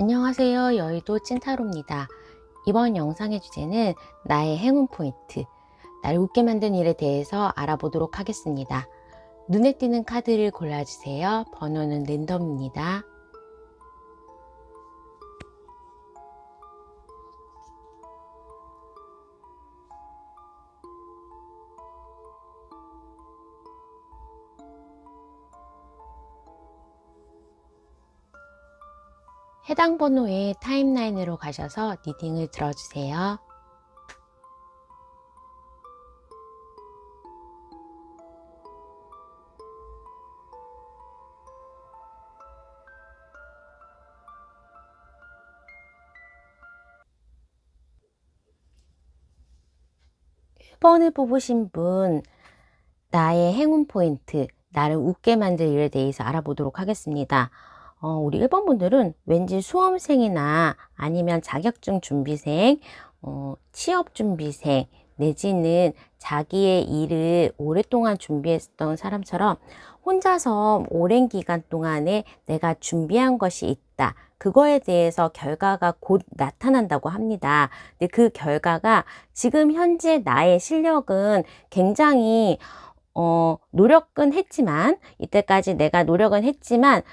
안녕하세요. 여의도 찐타로입니다. 이번 영상의 주제는 나의 행운 포인트, 나를 웃게 만든 일에 대해서 알아보도록 하겠습니다. 눈에 띄는 카드를 골라주세요. 번호는 랜덤입니다. 해당 번호의 타임라인으로 가셔서 리딩을 들어주세요. 번을 뽑으신 분, 나의 행운 포인트, 나를 웃게 만들 일에 대해서 알아보도록 하겠습니다. 우리 1번 분들은 왠지 수험생이나 아니면 자격증 준비생, 취업 준비생, 내지는 자기의 일을 오랫동안 준비했던 사람처럼 혼자서 오랜 기간 동안에 내가 준비한 것이 있다. 그거에 대해서 결과가 곧 나타난다고 합니다. 근데 그 결과가 지금 현재 나의 실력은 굉장히 노력은 했지만, 이때까지 내가 노력은 했지만,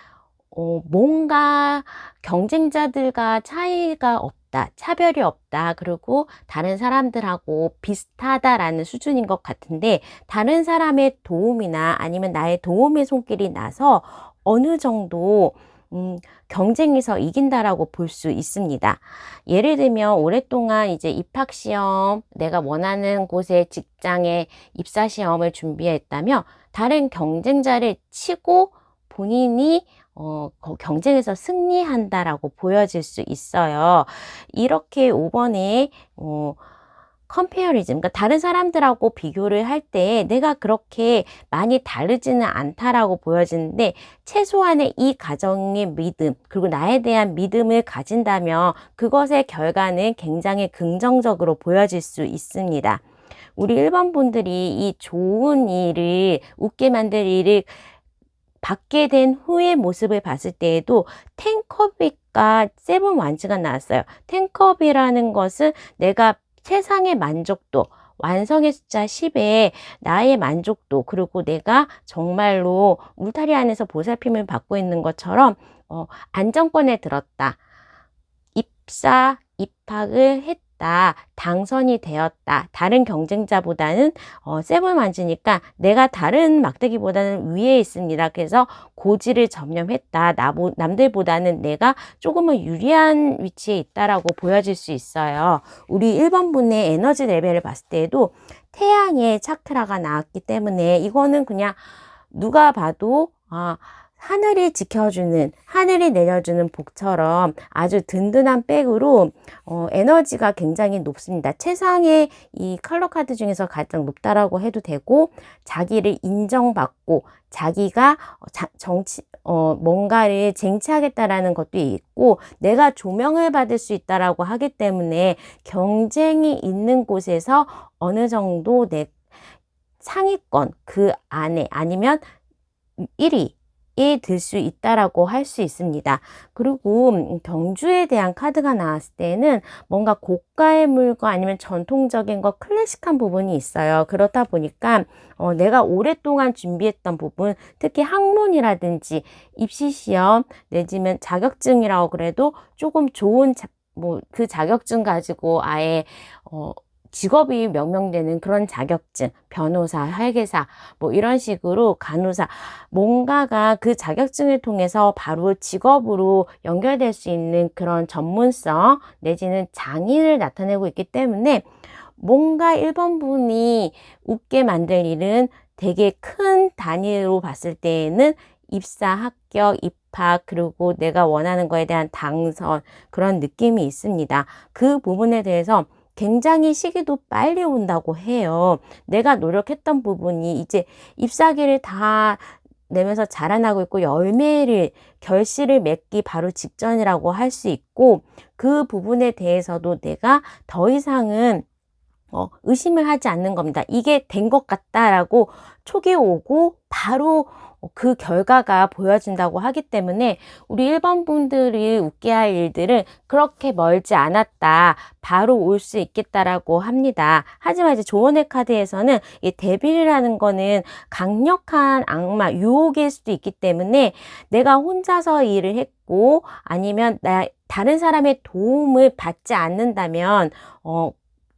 뭔가 경쟁자들과 차이가 없다, 차별이 없다, 그리고 다른 사람들하고 비슷하다라는 수준인 것 같은데, 다른 사람의 도움이나 아니면 나의 도움의 손길이 나서 어느 정도 경쟁에서 이긴다라고 볼 수 있습니다. 예를 들면 오랫동안 이제 입학시험, 내가 원하는 곳의 직장에 입사시험을 준비했다면 다른 경쟁자를 치고 본인이 경쟁에서 승리한다라고 보여질 수 있어요. 이렇게 5번에 컴페어리즘, 그러니까 다른 사람들하고 비교를 할 때 내가 그렇게 많이 다르지는 않다라고 보여지는데, 최소한의 이 가정의 믿음, 그리고 나에 대한 믿음을 가진다면 그것의 결과는 굉장히 긍정적으로 보여질 수 있습니다. 우리 1번 분들이 이 좋은 일을, 웃게 만들 일을 받게 된 후의 모습을 봤을 때에도 텐컵과 세븐 완즈가 나왔어요. 텐컵이라는 것은 내가 세상의 만족도, 완성의 숫자 10에 나의 만족도, 그리고 내가 정말로 울타리 안에서 보살핌을 받고 있는 것처럼 안정권에 들었다. 입학을 했다. 당선이 되었다. 다른 경쟁자보다는 세븐 만지니까 내가 다른 막대기보다는 위에 있습니다. 그래서 고지를 점령했다. 남들보다는 내가 조금은 유리한 위치에 있다라고 보여질 수 있어요. 우리 1번 분의 에너지 레벨을 봤을 때에도 태양의 차크라가 나왔기 때문에 이거는 그냥 누가 봐도 하늘이 지켜주는, 하늘이 내려주는 복처럼 아주 든든한 백으로 에너지가 굉장히 높습니다. 최상의 이 컬러 카드 중에서 가장 높다라고 해도 되고, 자기를 인정받고 자기가 뭔가를 쟁취하겠다라는 것도 있고, 내가 조명을 받을 수 있다라고 하기 때문에 경쟁이 있는 곳에서 어느 정도 내 상위권 그 안에 아니면 1위 에 들 수 있다라고 할 수 있습니다. 그리고 경주에 대한 카드가 나왔을 때는 뭔가 고가의 물건 아니면 전통적인 거 클래식한 부분이 있어요. 그렇다 보니까 내가 오랫동안 준비했던 부분, 특히 학문이라든지 입시시험 내지면 자격증이라고 그래도 조금 좋은 그 자격증 가지고 아예 직업이 명명되는 그런 자격증, 변호사, 회계사, 이런 식으로 간호사, 뭔가가 그 자격증을 통해서 바로 직업으로 연결될 수 있는 그런 전문성 내지는 장인을 나타내고 있기 때문에, 뭔가 1번 분이 웃게 만들 일은 되게 큰 단위로 봤을 때에는 입사, 합격, 입학, 그리고 내가 원하는 거에 대한 당선, 그런 느낌이 있습니다. 그 부분에 대해서 굉장히 시기도 빨리 온다고 해요. 내가 노력했던 부분이 이제 잎사귀를 다 내면서 자라나고 있고 결실을 맺기 바로 직전이라고 할 수 있고, 그 부분에 대해서도 내가 더 이상은 의심을 하지 않는 겁니다. 이게 된 것 같다라고 촉이 오고 바로 그 결과가 보여진다고 하기 때문에 우리 1번 분들이 웃게 할 일들은 그렇게 멀지 않았다, 바로 올 수 있겠다라고 합니다. 하지만 이제 조언의 카드에서는 이 데빌이라는 거는 강력한 악마, 유혹일 수도 있기 때문에 내가 혼자서 일을 했고 아니면 다른 사람의 도움을 받지 않는다면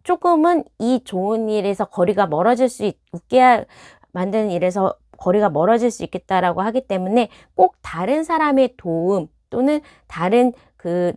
조금은 이 좋은 일에서 거리가 멀어질 수 웃게 만드는 일에서 거리가 멀어질 수 있겠다라고 하기 때문에 꼭 다른 사람의 도움 또는 다른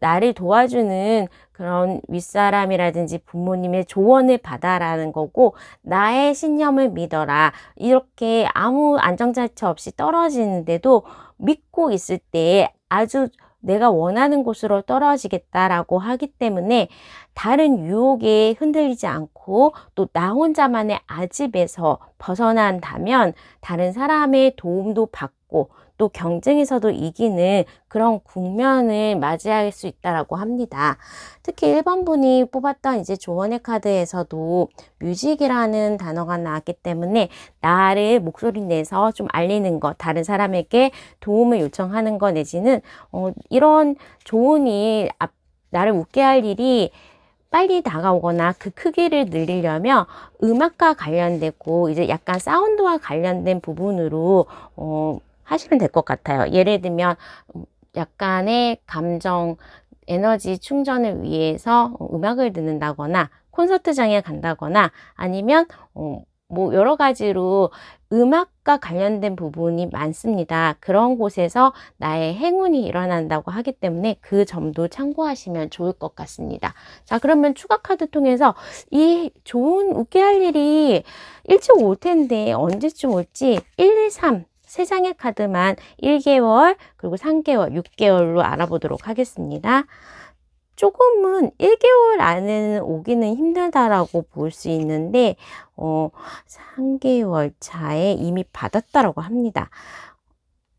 나를 도와주는 그런 윗사람이라든지 부모님의 조언을 받아라는 거고, 나의 신념을 믿어라. 이렇게 아무 안정장치 없이 떨어지는데도 믿고 있을 때 아주 내가 원하는 곳으로 떨어지겠다라고 하기 때문에 다른 유혹에 흔들리지 않고 또 나 혼자만의 아집에서 벗어난다면 다른 사람의 도움도 받고 또 경쟁에서도 이기는 그런 국면을 맞이할 수 있다라고 합니다. 특히 1번 분이 뽑았던 이제 조언의 카드에서도 뮤직이라는 단어가 나왔기 때문에 나를 목소리 내서 좀 알리는 것, 다른 사람에게 도움을 요청하는 것 내지는 이런 좋은 일, 나를 웃게 할 일이 빨리 다가오거나 그 크기를 늘리려면 음악과 관련되고 이제 약간 사운드와 관련된 부분으로 하시면 될 것 같아요. 예를 들면 약간의 감정, 에너지 충전을 위해서 음악을 듣는다거나 콘서트장에 간다거나 아니면 뭐 여러 가지로 음악과 관련된 부분이 많습니다. 그런 곳에서 나의 행운이 일어난다고 하기 때문에 그 점도 참고하시면 좋을 것 같습니다. 자, 그러면 추가 카드 통해서 이 좋은 웃게 할 일이 일찍 올 텐데 언제쯤 올지 1, 2, 3 세 장의 카드만 1개월 그리고 3개월, 6개월로 알아보도록 하겠습니다. 조금은 1개월 안에는 오기는 힘들다라고 볼 수 있는데 3개월 차에 이미 받았다라고 합니다.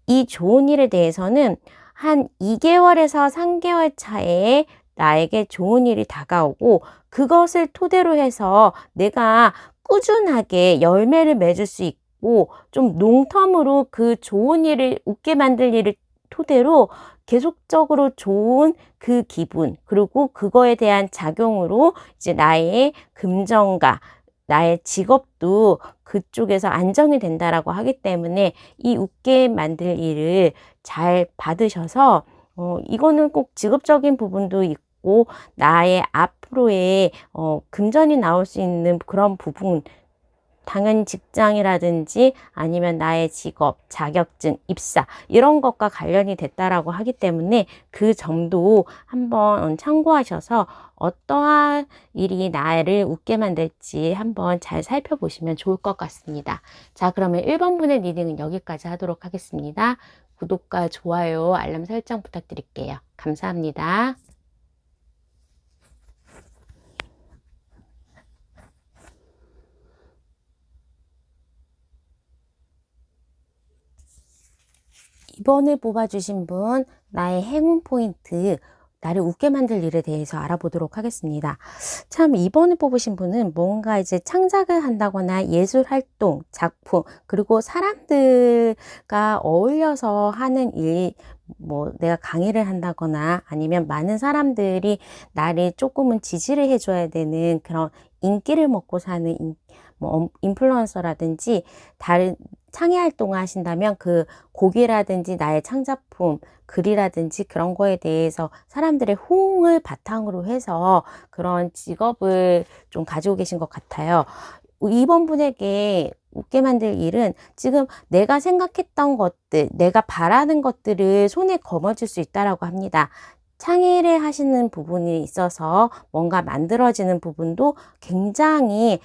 이 좋은 일에 대해서는 한 2개월에서 3개월 차에 나에게 좋은 일이 다가오고 그것을 토대로 해서 내가 꾸준하게 열매를 맺을 수 있고 좀 롱텀으로 그 좋은 일을 웃게 만들 일을 토대로 계속적으로 좋은 그 기분 그리고 그거에 대한 작용으로 이제 나의 금전과 나의 직업도 그쪽에서 안정이 된다라고 하기 때문에 이 웃게 만들 일을 잘 받으셔서 이거는 꼭 직업적인 부분도 있고 나의 앞으로의 금전이 나올 수 있는 그런 부분, 당연히 직장이라든지 아니면 나의 직업, 자격증, 입사 이런 것과 관련이 됐다라고 하기 때문에 그 점도 한번 참고하셔서 어떠한 일이 나를 웃게 만들지 한번 잘 살펴보시면 좋을 것 같습니다. 자, 그러면 1번 분의 리딩은 여기까지 하도록 하겠습니다. 구독과 좋아요, 알람 설정 부탁드릴게요. 감사합니다. 이번을 뽑아주신 분, 나의 행운 포인트, 나를 웃게 만들 일에 대해서 알아보도록 하겠습니다. 참, 2번을 뽑으신 분은 뭔가 이제 창작을 한다거나 예술 활동, 작품, 그리고 사람들과 어울려서 하는 일, 뭐 내가 강의를 한다거나 아니면 많은 사람들이 나를 조금은 지지를 해줘야 되는 그런 인기를 먹고 사는 뭐 인플루언서라든지 다른 창의 활동을 하신다면 그 곡이라든지 나의 창작품, 글이라든지 그런 거에 대해서 사람들의 호응을 바탕으로 해서 그런 직업을 좀 가지고 계신 것 같아요. 2번 분에게 웃게 만들 일은 지금 내가 생각했던 것들, 내가 바라는 것들을 손에 거머쥘 수 있다라고 합니다. 창의를 하시는 부분이 있어서 뭔가 만들어지는 부분도 굉장히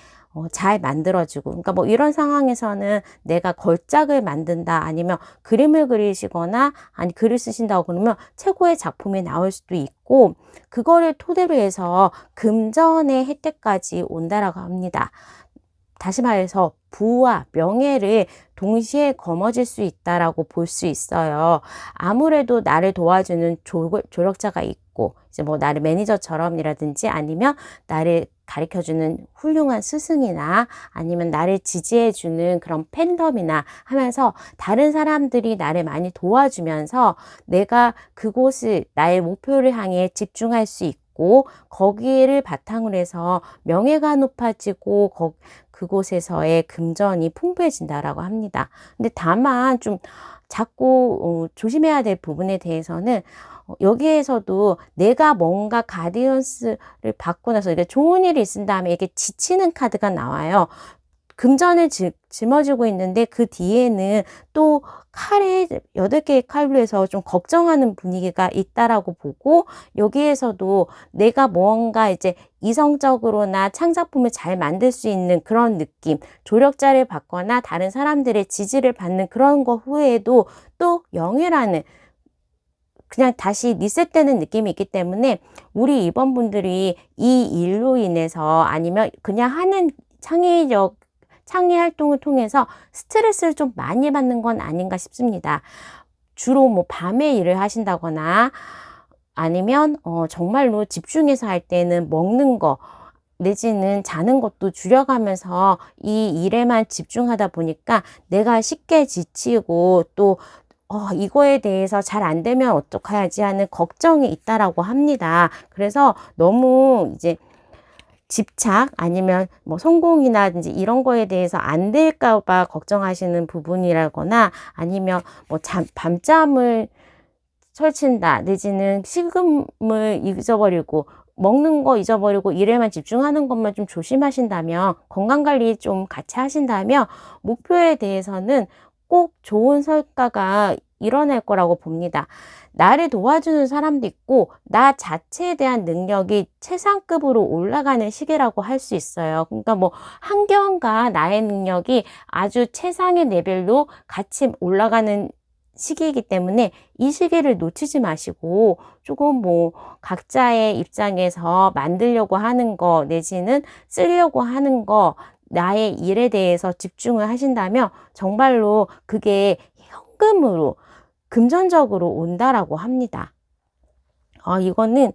잘 만들어지고, 그러니까 뭐 이런 상황에서는 내가 걸작을 만든다 아니면 그림을 그리시거나 아니 글을 쓰신다고 그러면 최고의 작품이 나올 수도 있고 그거를 토대로 해서 금전의 혜택까지 온다라고 합니다. 다시 말해서 부와 명예를 동시에 거머쥘 수 있다라고 볼 수 있어요. 아무래도 나를 도와주는 조력자가 있고 이제 뭐 나를 매니저처럼이라든지 아니면 나를 가르쳐주는 훌륭한 스승이나 아니면 나를 지지해주는 그런 팬덤이나 하면서 다른 사람들이 나를 많이 도와주면서 내가 그곳을 나의 목표를 향해 집중할 수 있고 거기를 바탕으로 해서 명예가 높아지고 그곳에서의 금전이 풍부해진다라고 합니다. 근데 다만 좀 자꾸 조심해야 될 부분에 대해서는 여기에서도 내가 뭔가 가디언스를 받고 나서 이게 좋은 일이 있은 다음에 이게 지치는 카드가 나와요. 금전을 짊어지고 있는데 그 뒤에는 또 칼에 8개의 칼로 해서 좀 걱정하는 분위기가 있다라고 보고, 여기에서도 내가 뭔가 이제 이성적으로나 창작품을 잘 만들 수 있는 그런 느낌, 조력자를 받거나 다른 사람들의 지지를 받는 그런 거 후에도 또 영예라는 그냥 다시 리셋되는 느낌이 있기 때문에 우리 이번 분들이 이 일로 인해서 아니면 그냥 하는 창의 활동을 통해서 스트레스를 좀 많이 받는 건 아닌가 싶습니다. 주로 뭐 밤에 일을 하신다거나 아니면 정말로 집중해서 할 때는 먹는 거 내지는 자는 것도 줄여가면서 이 일에만 집중하다 보니까 내가 쉽게 지치고 또 이거에 대해서 잘 안 되면 어떡하지 하는 걱정이 있다라고 합니다. 그래서 너무 이제 집착 아니면 뭐 성공이나든지 이런 거에 대해서 안 될까 봐 걱정하시는 부분이라거나 아니면 뭐 밤잠을 설친다 내지는 식음을 잊어버리고 먹는 거 잊어버리고 일에만 집중하는 것만 좀 조심하신다면, 건강관리 좀 같이 하신다면 목표에 대해서는 꼭 좋은 성과가 일어날 거라고 봅니다. 나를 도와주는 사람도 있고 나 자체에 대한 능력이 최상급으로 올라가는 시기라고 할 수 있어요. 그러니까 뭐 환경과 나의 능력이 아주 최상의 레벨로 같이 올라가는 시기이기 때문에 이 시기를 놓치지 마시고 조금 뭐 각자의 입장에서 만들려고 하는 거 내지는 쓰려고 하는 거 나의 일에 대해서 집중을 하신다면 정말로 그게 현금으로 금전적으로 온다라고 합니다. 이거는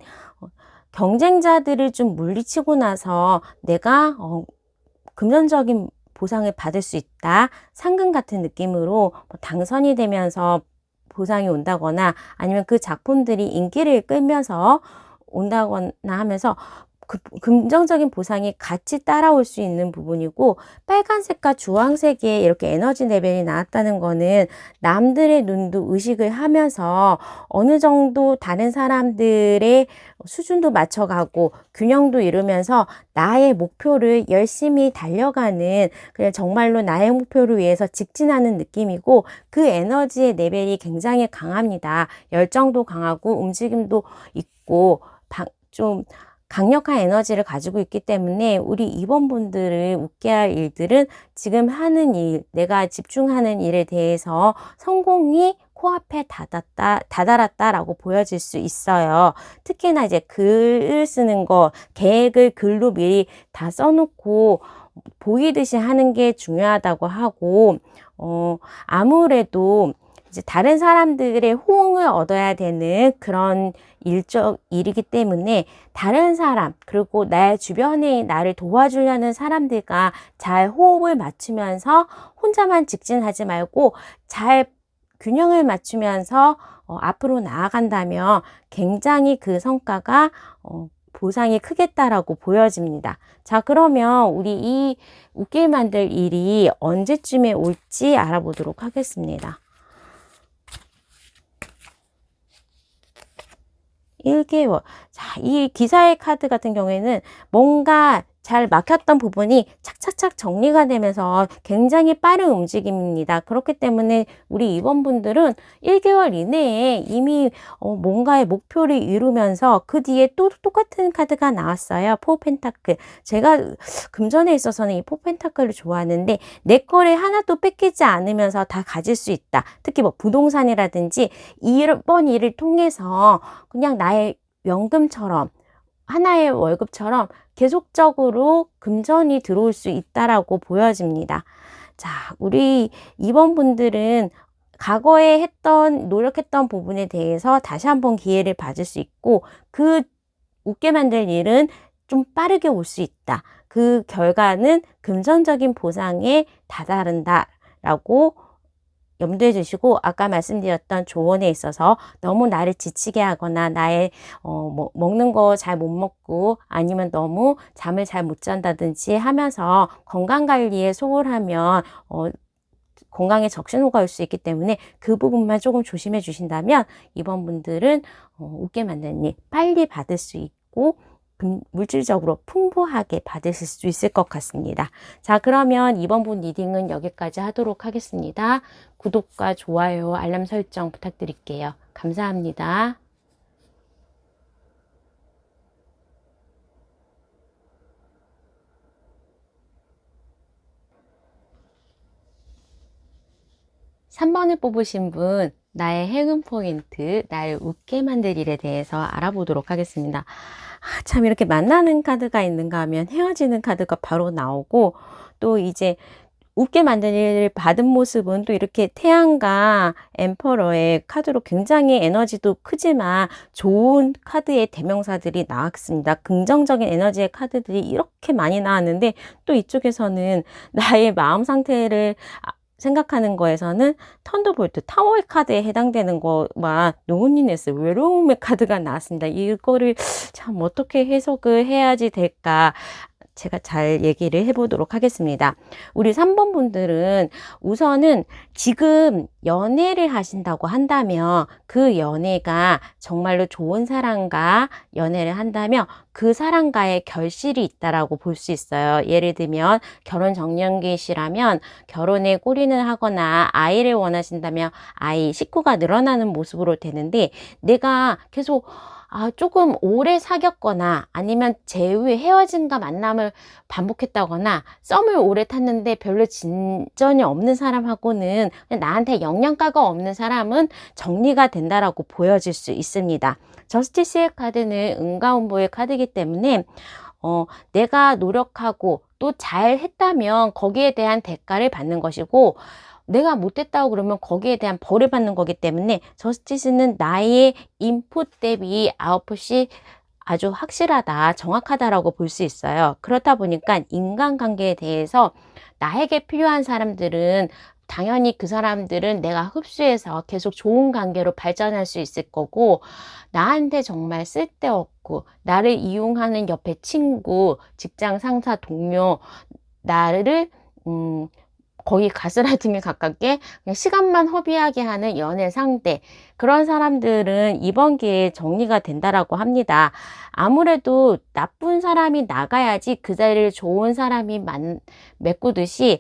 경쟁자들을 좀 물리치고 나서 내가 금전적인 보상을 받을 수 있다. 상금 같은 느낌으로 당선이 되면서 보상이 온다거나 아니면 그 작품들이 인기를 끌면서 온다거나 하면서 긍정적인 보상이 같이 따라올 수 있는 부분이고, 빨간색과 주황색의 이렇게 에너지 레벨이 나왔다는 거는 남들의 눈도 의식을 하면서 어느 정도 다른 사람들의 수준도 맞춰가고 균형도 이루면서 나의 목표를 열심히 달려가는, 그냥 정말로 나의 목표를 위해서 직진하는 느낌이고, 그 에너지의 레벨이 굉장히 강합니다. 열정도 강하고 움직임도 있고 좀 강력한 에너지를 가지고 있기 때문에 우리 2번 분들을 웃게 할 일들은 지금 하는 일, 내가 집중하는 일에 대해서 성공이 코앞에 다다랐다라고 보여질 수 있어요. 특히나 이제 글을 쓰는 거, 계획을 글로 미리 다 써놓고 보이듯이 하는 게 중요하다고 하고, 아무래도 이제 다른 사람들의 호응을 얻어야 되는 그런 일이기 때문에 다른 사람 그리고 내 주변에 나를 도와주려는 사람들과 잘 호흡을 맞추면서 혼자만 직진하지 말고 잘 균형을 맞추면서 앞으로 나아간다면 굉장히 그 성과가 보상이 크겠다라고 보여집니다. 자, 그러면 우리 이 웃게 만들 일이 언제쯤에 올지 알아보도록 하겠습니다. 1개월. 자, 이 기사의 카드 같은 경우에는 뭔가 잘 막혔던 부분이 착착착 정리가 되면서 굉장히 빠른 움직임입니다. 그렇기 때문에 우리 2번 분들은 1개월 이내에 이미 뭔가의 목표를 이루면서 그 뒤에 또 똑같은 카드가 나왔어요. 포 펜타클. 제가 금전에 있어서는 이 포 펜타클을 좋아하는데 내 거를 하나도 뺏기지 않으면서 다 가질 수 있다. 특히 뭐 부동산이라든지 이번 일을 통해서 그냥 나의 연금처럼 하나의 월급처럼 계속적으로 금전이 들어올 수 있다라고 보여집니다. 자, 우리 2번 분들은 과거에 노력했던 부분에 대해서 다시 한번 기회를 받을 수 있고, 그 웃게 만들 일은 좀 빠르게 올 수 있다. 그 결과는 금전적인 보상에 다다른다 라고 염두에 두시고, 아까 말씀드렸던 조언에 있어서 너무 나를 지치게 하거나 나의 먹는 거 잘 못 먹고 아니면 너무 잠을 잘 못 잔다든지 하면서 건강관리에 소홀하면 건강에 적신호가 올 수 있기 때문에 그 부분만 조금 조심해 주신다면 이번 분들은 웃게 만드는 일 빨리 받을 수 있고 물질적으로 풍부하게 받으실 수 있을 것 같습니다. 자, 그러면 이번 분 리딩은 여기까지 하도록 하겠습니다. 구독과 좋아요, 알람 설정 부탁드릴게요. 감사합니다. (3번을) 뽑으신 분, 나의 행운 포인트, 나를 웃게 만들 일에 대해서 알아보도록 하겠습니다. 참, 이렇게 만나는 카드가 있는가 하면 헤어지는 카드가 바로 나오고, 또 이제 웃게 만드는 일을 받은 모습은 또 이렇게 태양과 엠퍼러의 카드로 굉장히 에너지도 크지만 좋은 카드의 대명사들이 나왔습니다. 긍정적인 에너지의 카드들이 이렇게 많이 나왔는데, 또 이쪽에서는 나의 마음 상태를 생각하는 거에서는 턴더볼트, 타워의 카드에 해당되는 거와 노은니네스, 외로움의 카드가 나왔습니다. 이거를 참 어떻게 해석을 해야지 될까, 제가 잘 얘기를 해보도록 하겠습니다. 우리 3번 분들은 우선은 지금 연애를 하신다고 한다면 그 연애가 정말로 좋은 사람과 연애를 한다면 그 사람과의 결실이 있다라고 볼 수 있어요. 예를 들면 결혼 정년기시라면 결혼에 골인을 하거나 아이를 원하신다면 아이, 식구가 늘어나는 모습으로 되는데, 내가 계속 조금 오래 사귀었거나 아니면 제후에 헤어짐과 만남을 반복했다거나 썸을 오래 탔는데 별로 진전이 없는 사람하고는 그냥 나한테 영양가가 없는 사람은 정리가 된다라고 보여질 수 있습니다. 저스티스의 카드는 은가운보의 카드이기 때문에 내가 노력하고 또 잘했다면 거기에 대한 대가를 받는 것이고, 내가 못했다고 그러면 거기에 대한 벌을 받는 거기 때문에 저스티스는 나의 인풋 대비 아웃풋이 아주 확실하다, 정확하다라고 볼 수 있어요. 그렇다 보니까 인간관계에 대해서 나에게 필요한 사람들은 당연히 그 사람들은 내가 흡수해서 계속 좋은 관계로 발전할 수 있을 거고, 나한테 정말 쓸데없고 나를 이용하는 옆에 친구, 직장 상사, 동료, 나를 거의 가스라이팅에 가깝게 그냥 시간만 허비하게 하는 연애 상대, 그런 사람들은 이번 기회에 정리가 된다라고 합니다. 아무래도 나쁜 사람이 나가야지 그 자리를 좋은 사람이 메꾸듯이,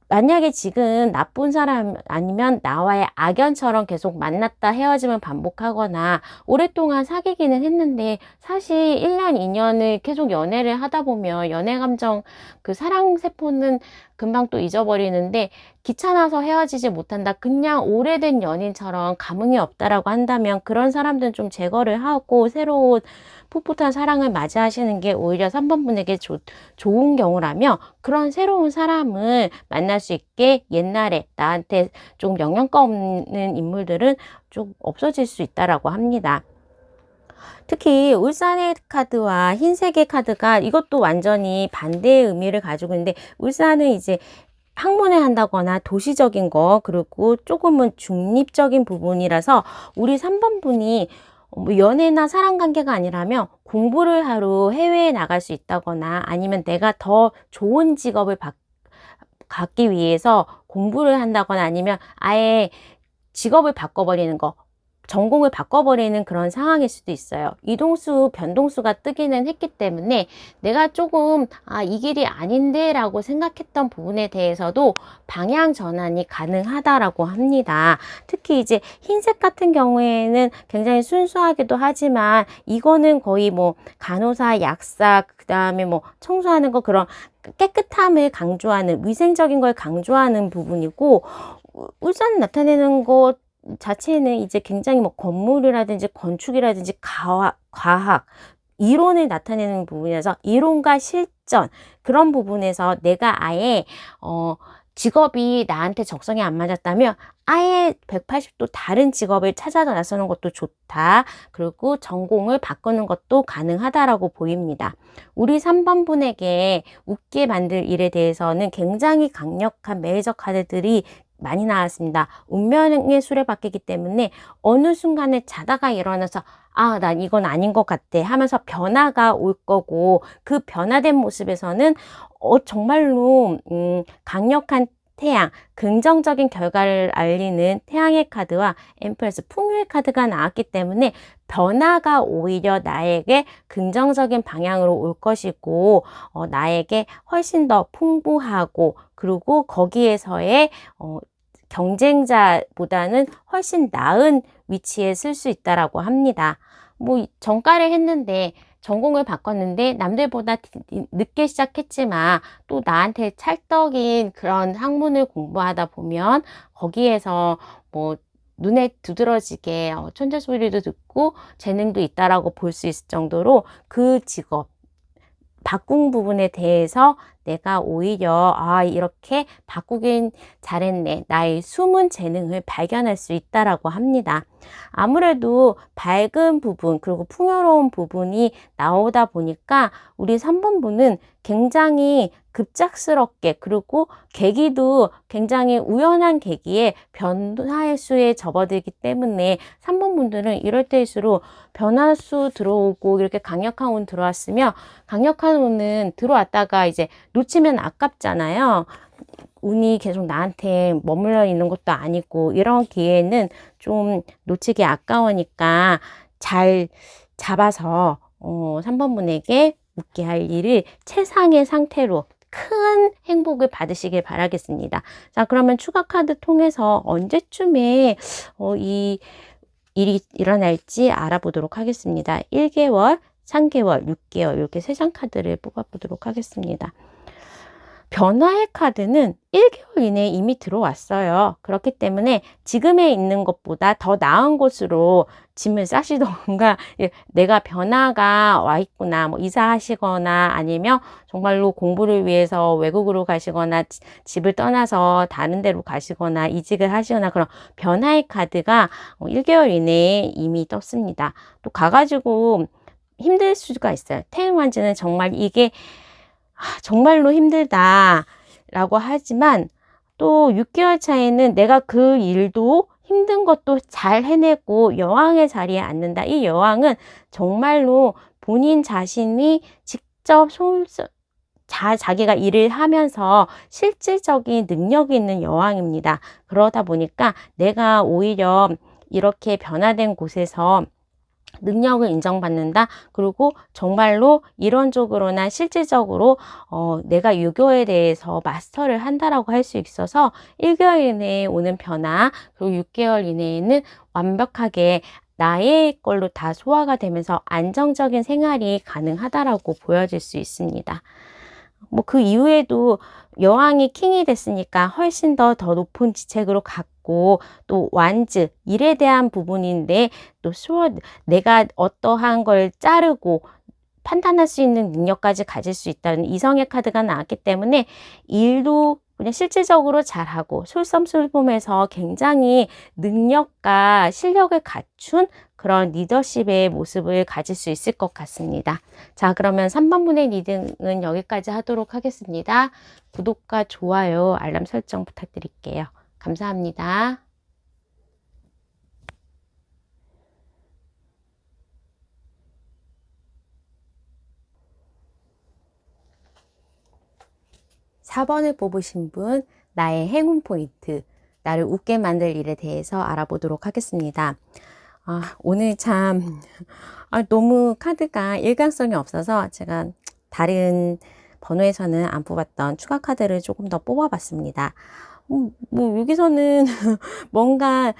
만약에 지금 나쁜 사람 아니면 나와의 악연처럼 계속 만났다 헤어짐을 반복하거나 오랫동안 사귀기는 했는데, 사실 1년, 2년을 계속 연애를 하다 보면 연애 감정, 그 사랑 세포는 금방 또 잊어버리는데 귀찮아서 헤어지지 못한다, 그냥 오래된 연인처럼 감흥이 없다라고 한다면 그런 사람들은 좀 제거를 하고 새로운 풋풋한 사랑을 맞이하시는 게 오히려 3번 분에게 좋은 경우라며, 그런 새로운 사람을 만날 수 있게 옛날에 나한테 좀 영양가 없는 인물들은 좀 없어질 수 있다라고 합니다. 특히 울산의 카드와 흰색의 카드가 이것도 완전히 반대의 의미를 가지고 있는데, 울산은 이제 학문을 한다거나 도시적인 거, 그리고 조금은 중립적인 부분이라서 우리 3번 분이 연애나 사랑관계가 아니라면 공부를 하러 해외에 나갈 수 있다거나 아니면 내가 더 좋은 직업을 갖기 위해서 공부를 한다거나 아니면 아예 직업을 바꿔버리는 거, 전공을 바꿔버리는 그런 상황일 수도 있어요. 이동수, 변동수가 뜨기는 했기 때문에 내가 조금 이 길이 아닌데 라고 생각했던 부분에 대해서도 방향 전환이 가능하다라고 합니다. 특히 이제 흰색 같은 경우에는 굉장히 순수하기도 하지만 이거는 거의 뭐 간호사, 약사, 그 다음에 뭐 청소하는 거, 그런 깨끗함을 강조하는, 위생적인 걸 강조하는 부분이고, 울산 나타내는 것 자체는 이제 굉장히 뭐 건물이라든지 건축이라든지 과학, 이론을 나타내는 부분이라서 이론과 실전, 그런 부분에서 내가 아예 직업이 나한테 적성이 안 맞았다면 아예 180도 다른 직업을 찾아 나서는 것도 좋다. 그리고 전공을 바꾸는 것도 가능하다라고 보입니다. 우리 3번 분에게 웃게 만들 일에 대해서는 굉장히 강력한 매니저 카드들이 많이 나왔습니다. 운명의 수레바퀴이기 때문에 어느 순간에 자다가 일어나서 아, 난 이건 아닌 것 같아 하면서 변화가 올 거고, 그 변화된 모습에서는 정말로 강력한 태양, 긍정적인 결과를 알리는 태양의 카드와 엠프레스 풍요의 카드가 나왔기 때문에 변화가 오히려 나에게 긍정적인 방향으로 올 것이고, 나에게 훨씬 더 풍부하고, 그리고 거기에서의 경쟁자보다는 훨씬 나은 위치에 쓸 수 있다라고 합니다. 뭐 전과를 했는데, 전공을 바꿨는데 남들보다 늦게 시작했지만 또 나한테 찰떡인 그런 학문을 공부하다 보면 거기에서 뭐 눈에 두드러지게 천재 소리도 듣고 재능도 있다라고 볼 수 있을 정도로 그 직업 바꾼 부분에 대해서 내가 오히려 이렇게 바꾸긴 잘했네, 나의 숨은 재능을 발견할 수 있다라고 합니다. 아무래도 밝은 부분 그리고 풍요로운 부분이 나오다 보니까 우리 3번 분은 굉장히 급작스럽게, 그리고 계기도 굉장히 우연한 계기에 변화의 수에 접어들기 때문에 3번 분들은 이럴 때일수록 변화수 들어오고 이렇게 강력한 운 들어왔으면, 강력한 운은 들어왔다가 이제 놓치면 아깝잖아요. 운이 계속 나한테 머물러 있는 것도 아니고, 이런 기회는 좀 놓치기 아까우니까 잘 잡아서 3번 분에게 웃게 할 일을 최상의 상태로 큰 행복을 받으시길 바라겠습니다. 자, 그러면 추가 카드 통해서 언제쯤에 이 일이 일어날지 알아보도록 하겠습니다. 1개월, 3개월, 6개월 이렇게 3장 카드를 뽑아보도록 하겠습니다. 변화의 카드는 1개월 이내에 이미 들어왔어요. 그렇기 때문에 지금에 있는 것보다 더 나은 곳으로 짐을 싸시던가, 내가 변화가 와 있구나, 뭐 이사하시거나 아니면 정말로 공부를 위해서 외국으로 가시거나 집을 떠나서 다른 데로 가시거나 이직을 하시거나, 그런 변화의 카드가 1개월 이내에 이미 떴습니다. 또 가가지고 힘들 수가 있어요. 태음환지는 정말 이게 정말로 힘들다 라고 하지만, 또 6개월 차에는 내가 그 일도 힘든 것도 잘 해내고 여왕의 자리에 앉는다. 이 여왕은 정말로 본인 자신이 직접 자기가 일을 하면서 실질적인 능력이 있는 여왕입니다. 그러다 보니까 내가 오히려 이렇게 변화된 곳에서 능력을 인정받는다. 그리고 정말로 이론적으로나 실질적으로 내가 유교에 대해서 마스터를 한다라고 할 수 있어서 1개월 이내에 오는 변화, 그리고 6개월 이내에는 완벽하게 나의 걸로 다 소화가 되면서 안정적인 생활이 가능하다라고 보여질 수 있습니다. 뭐 그 이후에도 여왕이 킹이 됐으니까 훨씬 더 높은 지책으로 갔고, 또 완즈, 일에 대한 부분인데 또 내가 어떠한 걸 자르고 판단할 수 있는 능력까지 가질 수 있다는 이성의 카드가 나왔기 때문에 일도 그냥 실질적으로 잘하고 솔선수범해서 굉장히 능력과 실력을 갖춘 그런 리더십의 모습을 가질 수 있을 것 같습니다. 자, 그러면 3번 분의 리딩은 여기까지 하도록 하겠습니다. 구독과 좋아요, 알람 설정 부탁드릴게요. 감사합니다. (4번을) 뽑으신 분, 나의 행운 포인트, 나를 웃게 만들 일에 대해서 알아보도록 하겠습니다. 오늘 참 너무 카드가 일관성이 없어서 제가 다른 번호에서는 안 뽑았던 추가 카드를 조금 더 뽑아봤습니다. 뭐 여기서는 뭔가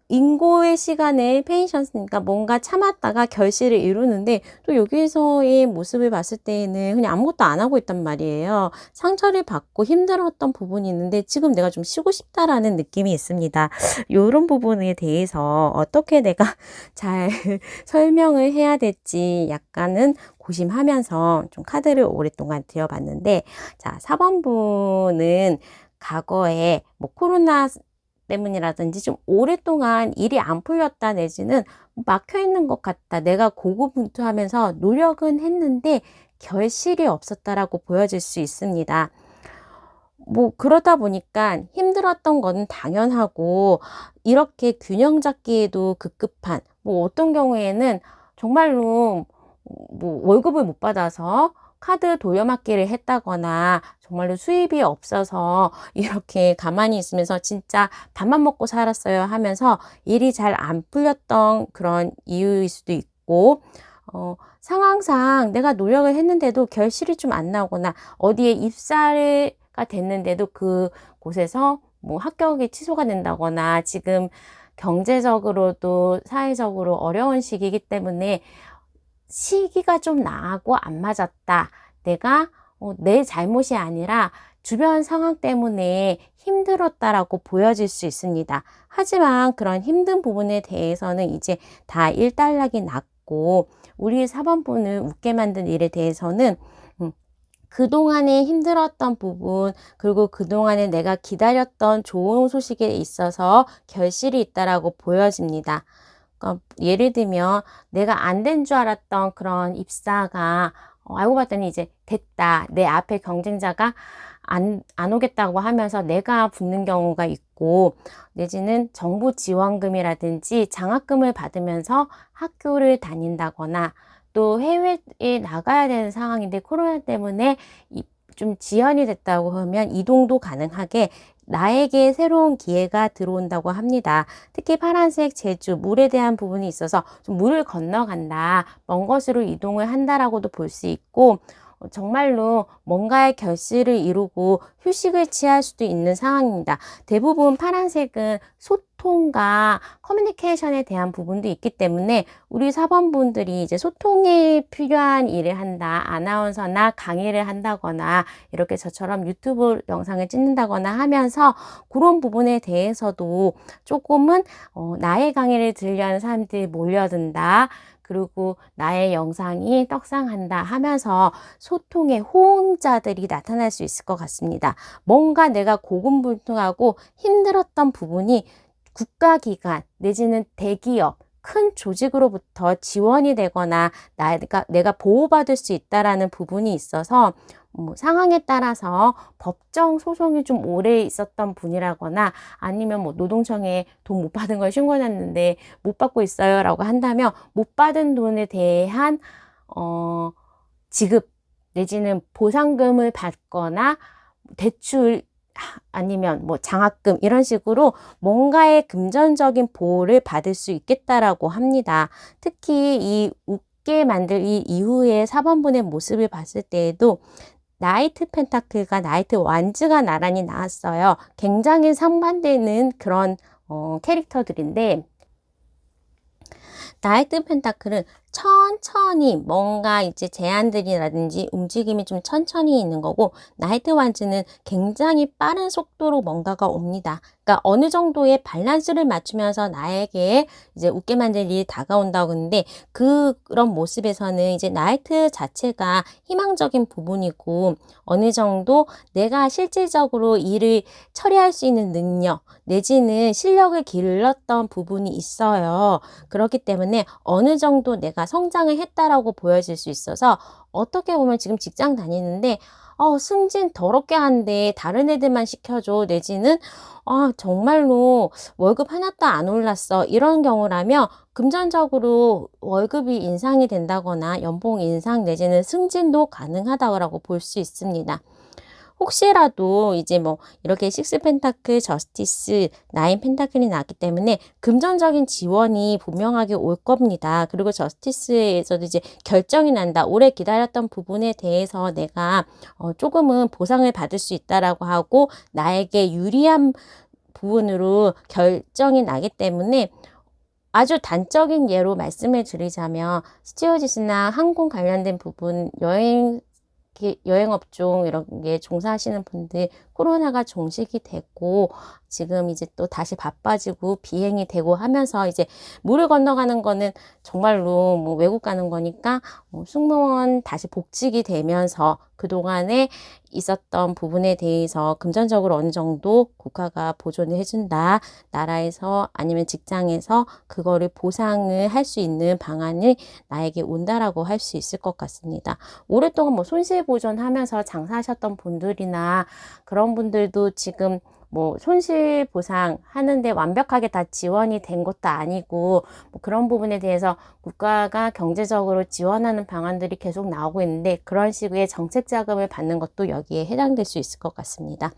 인고의 시간에 페이션스니까 뭔가 참았다가 결실을 이루는데 또 여기서의 모습을 봤을 때에는 그냥 아무것도 안 하고 있단 말이에요. 상처를 받고 힘들었던 부분이 있는데 지금 내가 좀 쉬고 싶다라는 느낌이 있습니다. 이런 부분에 대해서 어떻게 내가 잘 설명을 해야 될지 약간은 고심하면서 좀 카드를 오랫동안 들여봤는데, 자, 4번분은 과거에 뭐 코로나 때문이라든지 좀 오랫동안 일이 안 풀렸다 내지는 막혀 있는 것 같다. 내가 고군분투하면서 노력은 했는데 결실이 없었다라고 보여질 수 있습니다. 뭐 그러다 보니까 힘들었던 거는 당연하고 이렇게 균형 잡기에도 급급한, 뭐 어떤 경우에는 정말로 뭐 월급을 못 받아서 카드 돌려막기를 했다거나 정말로 수입이 없어서 이렇게 가만히 있으면서 진짜 밥만 먹고 살았어요 하면서 일이 잘 안 풀렸던 그런 이유일 수도 있고, 상황상 내가 노력을 했는데도 결실이 좀 안 나오거나 어디에 입사가 됐는데도 그 곳에서 뭐 합격이 취소가 된다거나 지금 경제적으로도 사회적으로 어려운 시기이기 때문에 시기가 좀 나하고 안 맞았다. 내가 내 잘못이 아니라 주변 상황 때문에 힘들었다라고 보여질 수 있습니다. 하지만 그런 힘든 부분에 대해서는 이제 다 일단락이 났고, 우리 4번분을 웃게 만든 일에 대해서는 그동안에 힘들었던 부분, 그리고 그동안에 내가 기다렸던 좋은 소식에 있어서 결실이 있다라고 보여집니다. 그러니까 예를 들면 내가 안 된 줄 알았던 그런 입사가 알고 봤더니 이제 됐다. 내 앞에 경쟁자가 안 오겠다고 하면서 내가 붙는 경우가 있고, 내지는 정부 지원금이라든지 장학금을 받으면서 학교를 다닌다거나, 또 해외에 나가야 되는 상황인데 코로나 때문에 좀 지연이 됐다고 하면 이동도 가능하게 나에게 새로운 기회가 들어온다고 합니다. 특히 파란색 제주, 물에 대한 부분이 있어서 좀 물을 건너간다, 먼 곳으로 이동을 한다라고도 볼 수 있고, 정말로 뭔가의 결실을 이루고 휴식을 취할 수도 있는 상황입니다. 대부분 파란색은 소통과 커뮤니케이션에 대한 부분도 있기 때문에 우리 4번분들이 이제 소통에 필요한 일을 한다, 아나운서나 강의를 한다거나 이렇게 저처럼 유튜브 영상을 찍는다거나 하면서 그런 부분에 대해서도 조금은 나의 강의를 들으려는 사람들이 몰려든다, 그리고 나의 영상이 떡상한다 하면서 소통의 호응자들이 나타날 수 있을 것 같습니다. 뭔가 내가 고군분투하고 힘들었던 부분이 국가기관 내지는 대기업, 큰 조직으로부터 지원이 되거나 내가 보호받을 수 있다라는 부분이 있어서 상황에 따라서 법정 소송이 좀 오래 있었던 분이라거나 아니면 뭐 노동청에 돈 못 받은 걸 신고했는데 못 받고 있어요 라고 한다면 못 받은 돈에 대한 지급 내지는 보상금을 받거나 대출 아니면 뭐 장학금 이런 식으로 뭔가의 금전적인 보호를 받을 수 있겠다라고 합니다. 특히 이 웃게 만들 이 이후의 4번분의 모습을 봤을 때에도 나이트 펜타클과 나이트 완즈가 나란히 나왔어요. 굉장히 상반되는 그런 캐릭터들인데, 나이트 펜타클은 천천히 뭔가 이제 제안들이라든지 움직임이 좀 천천히 있는 거고, 나이트 완즈는 굉장히 빠른 속도로 뭔가가 옵니다. 그러니까 어느 정도의 밸런스를 맞추면서 나에게 이제 웃게 만들 일이 다가온다고 하는데, 그런 모습에서는 이제 나이트 자체가 희망적인 부분이고, 어느 정도 내가 실질적으로 일을 처리할 수 있는 능력 내지는 실력을 길렀던 부분이 있어요. 그렇기 때문에 어느 정도 내가 성장을 했다라고 보여질 수 있어서, 어떻게 보면 지금 직장 다니는데 승진 더럽게 하는데 다른 애들만 시켜줘 내지는 정말로 월급 하나도 안 올랐어 이런 경우라면 금전적으로 월급이 인상이 된다거나 연봉 인상 내지는 승진도 가능하다고 볼 수 있습니다. 혹시라도 이제 뭐 이렇게 6 펜타클, 저스티스, 9 펜타클이 나왔기 때문에 금전적인 지원이 분명하게 올 겁니다. 그리고 저스티스에서도 이제 결정이 난다. 오래 기다렸던 부분에 대해서 내가 조금은 보상을 받을 수 있다라고 하고 나에게 유리한 부분으로 결정이 나기 때문에 아주 단적인 예로 말씀을 드리자면 스튜어디스나 항공 관련된 부분, 여행업종 이런 게 종사하시는 분들 코로나가 종식이 되고 지금 이제 또 다시 바빠지고 비행이 되고 하면서 이제 물을 건너가는 거는 정말로 뭐 외국 가는 거니까 승무원 다시 복직이 되면서 그동안에 있었던 부분에 대해서 금전적으로 어느 정도 국가가 보존을 해준다. 나라에서 아니면 직장에서 그거를 보상을 할 수 있는 방안이 나에게 온다라고 할 수 있을 것 같습니다. 오랫동안 뭐 손실 보존하면서 장사하셨던 분들이나 그런 분들도 지금 뭐 손실 보상 하는데 완벽하게 다 지원이 된 것도 아니고 뭐 그런 부분에 대해서 국가가 경제적으로 지원하는 방안들이 계속 나오고 있는데 그런 식의 정책 자금을 받는 것도 여기에 해당될 수 있을 것 같습니다.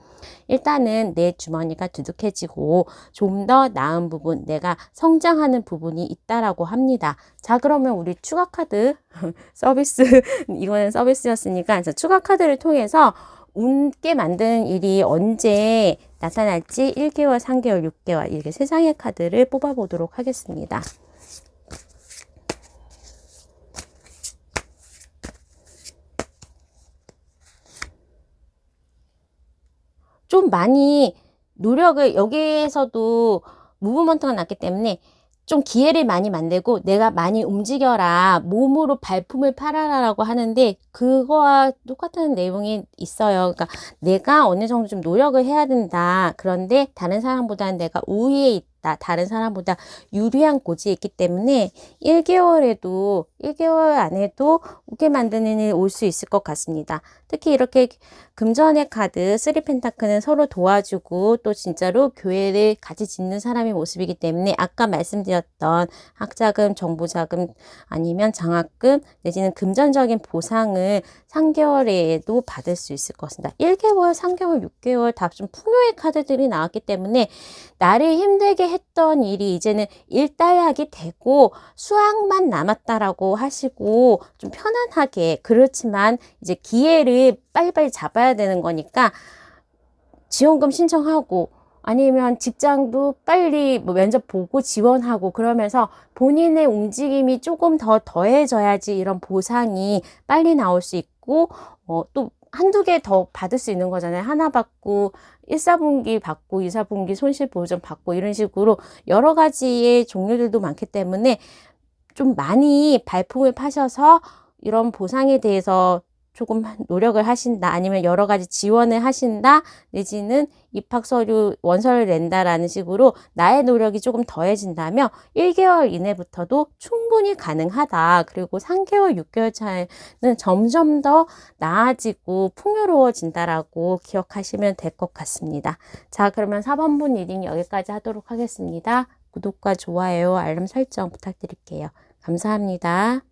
일단은 내 주머니가 두둑해지고 좀 더 나은 부분, 내가 성장하는 부분이 있다라고 합니다. 자, 그러면 우리 추가 카드 서비스, 이거는 서비스였으니까 추가 카드를 통해서 웃게 만드는 일이 언제 나타날지 1개월, 3개월, 6개월 이렇게 세상의 카드를 뽑아보도록 하겠습니다. 좀 많이 노력을 여기에서도 무브먼트가 났기 때문에 좀 기회를 많이 만들고 내가 많이 움직여라, 몸으로 발품을 팔아라라고 하는데 그거와 똑같은 내용이 있어요. 그러니까 내가 어느 정도 좀 노력을 해야 된다. 그런데 다른 사람보다는 내가 우위에 있다. 다른 사람보다 유리한 고지에 있기 때문에 1개월 안에도 웃게 만드는 일 올 수 있을 것 같습니다. 특히 이렇게 금전의 카드 3펜타클은 서로 도와주고 또 진짜로 교회를 같이 짓는 사람의 모습이기 때문에 아까 말씀드렸던 학자금, 정보자금 아니면 장학금 내지는 금전적인 보상을 3개월에도 받을 수 있을 것 같습니다. 1개월, 3개월, 6개월 다 좀 풍요의 카드들이 나왔기 때문에 나를 힘들게 했던 일이 이제는 일단락이 되고 수확만 남았다라고 하시고 좀 편안하게, 그렇지만 이제 기회를 빨리빨리 잡아야 되는 거니까 지원금 신청하고 아니면 직장도 빨리 뭐 면접 보고 지원하고 그러면서 본인의 움직임이 조금 더 더해져야지 이런 보상이 빨리 나올 수 있고 또 한두 개 더 받을 수 있는 거잖아요. 하나 받고 1, 4분기 받고 2, 4분기 손실 보전 받고 이런 식으로 여러 가지의 종류들도 많기 때문에 좀 많이 발품을 파셔서 이런 보상에 대해서 조금 노력을 하신다, 아니면 여러 가지 지원을 하신다, 내지는 입학 서류 원서를 낸다라는 식으로 나의 노력이 조금 더해진다면 1개월 이내부터도 충분히 가능하다. 그리고 3개월, 6개월 차에는 점점 더 나아지고 풍요로워진다라고 기억하시면 될 것 같습니다. 자, 그러면 4번분 리딩 여기까지 하도록 하겠습니다. 구독과 좋아요, 알람 설정 부탁드릴게요. 감사합니다.